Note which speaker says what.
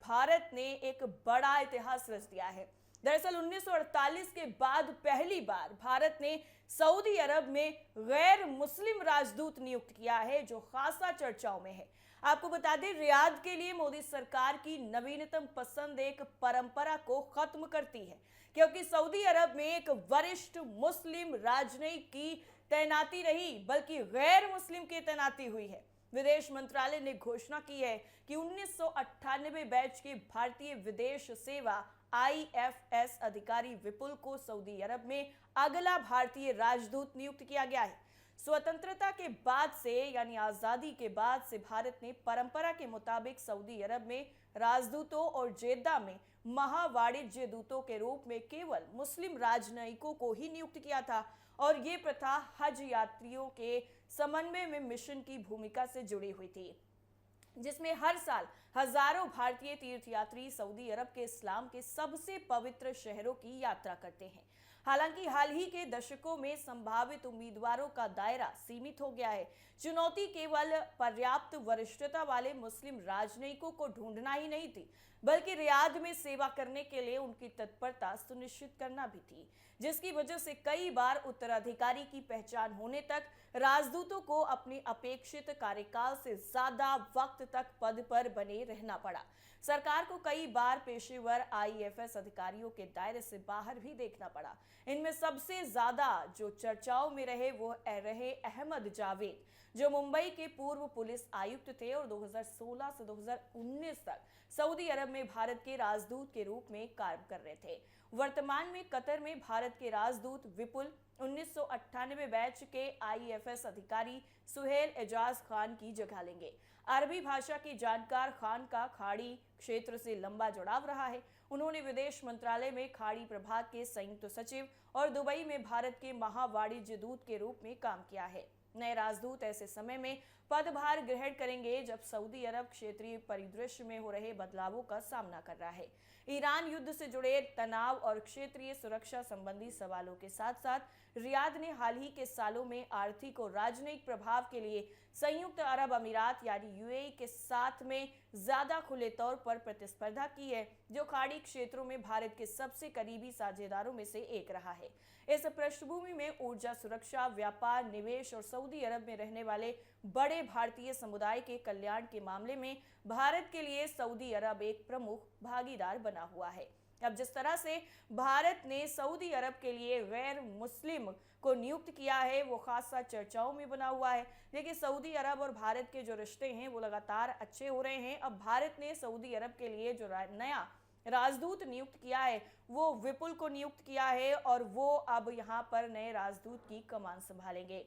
Speaker 1: भारत ने एक बड़ा इतिहास रच दिया है। दरअसल 1948 के बाद पहली बार भारत ने सऊदी अरब में गैर मुस्लिम राजदूत नियुक्त किया है, जो खासा चर्चाओं में है। आपको बता दें, रियाद के लिए मोदी सरकार की नवीनतम पसंद एक परंपरा को खत्म करती है, क्योंकि सऊदी अरब में एक वरिष्ठ मुस्लिम राजनयिक की तैनाती नहीं, बल्कि गैर मुस्लिम की तैनाती हुई है। विदेश मंत्रालय ने घोषणा की है कि 1998 बैच के भारतीय विदेश सेवा IFS अधिकारी विपुल को सऊदी अरब में अगला भारतीय राजदूत नियुक्त किया गया है। स्वतंत्रता के बाद से, यानी आजादी के बाद से, भारत ने परंपरा के मुताबिक सऊदी अरब में राजदूतों और जेद्दा में महावाणिज्य दूतों के रूप में केवल मुस्लिम राजनयिकों को ही नियुक्त किया था, और ये प्रथा हज यात्रियों के समन्वय में मिशन की भूमिका से जुड़ी हुई थी, जिसमें हर साल हजारों भारतीय तीर्थयात्री सऊदी अरब के इस्लाम के सबसे पवित्र शहरों की यात्रा करते हैं। हालांकि हाल ही के दशकों में संभावित उम्मीदवारों का दायरा सीमित हो गया है। चुनौती केवल पर्याप्त वरिष्ठता वाले मुस्लिम राजनयिकों को ढूंढना ही नहीं थी, बल्कि रियाद में सेवा करने के लिए उनकी तत्परता सुनिश्चित करना भी थी, जिसकी वजह से कई बार उत्तराधिकारी की पहचान होने तक राजदूतों को अपनी अपेक्षित कार्यकाल से ज्यादा वक्त तक पद पर बने रहना पड़ा। सरकार को कई बार पेशेवर IFS अधिकारियों के दायरे से बाहर भी देखना पड़ा। इनमें सबसे ज्यादा जो चर्चाओं में रहे वो रहे अहमद जावेद, जो मुंबई के पूर्व पुलिस आयुक्त थे और 2016 से 2019 तक सऊदी अरब में भारत के राजदूत के रूप में कार्य कर रहे थे। वर्तमान में कतर में भारत के राजदूत विपुल 1998 बैच के IFS अधिकारी सुहेल एजाज खान की जगह लेंगे। अरबी भाषा की जानकार खान का खाड़ी क्षेत्र से लंबा जुड़ाव रहा है। उन्होंने विदेश मंत्रालय में खाड़ी प्रभाग के संयुक्त सचिव और दुबई में भारत के महावाणिज्य दूत के रूप में काम किया है। नए राजदूत ऐसे समय में पदभार ग्रहण करेंगे जब सऊदी अरब क्षेत्रीय परिदृश्य में हो रहे बदलावों का सामना कर रहा है। ईरान युद्ध से जुड़े तनाव और क्षेत्रीय सुरक्षा संबंधी सवालों के साथ साथ रियाद ने हाल ही के सालों में आर्थिक और राजनयिक प्रभाव के लिए संयुक्त अरब अमीरात यानी UAE के साथ में ज्यादा खुले तौर पर प्रतिस्पर्धा की है, जो खाड़ी क्षेत्रों में भारत के सबसे करीबी साझेदारों में से एक रहा है। इस पृष्ठभूमि में ऊर्जा सुरक्षा, व्यापार, निवेश और सऊदी अरब में रहने वाले बड़े भारतीय समुदाय के कल्याण के मामले में भारत के लिए सऊदी अरब एक प्रमुख भागीदार बना हुआ है। अब जिस तरह से भारत ने सऊदी अरब के लिए गैर मुस्लिम को नियुक्त किया है, वो खासा चर्चाओं में बना हुआ है। देखिए, सऊदी अरब और भारत के जो रिश्ते हैं वो लगातार अच्छे हो रहे हैं। अब भारत ने सऊदी अरब के लिए जो नया राजदूत नियुक्त किया है वो विपुल को नियुक्त किया है, और वो अब यहाँ पर नए राजदूत की कमान संभालेंगे।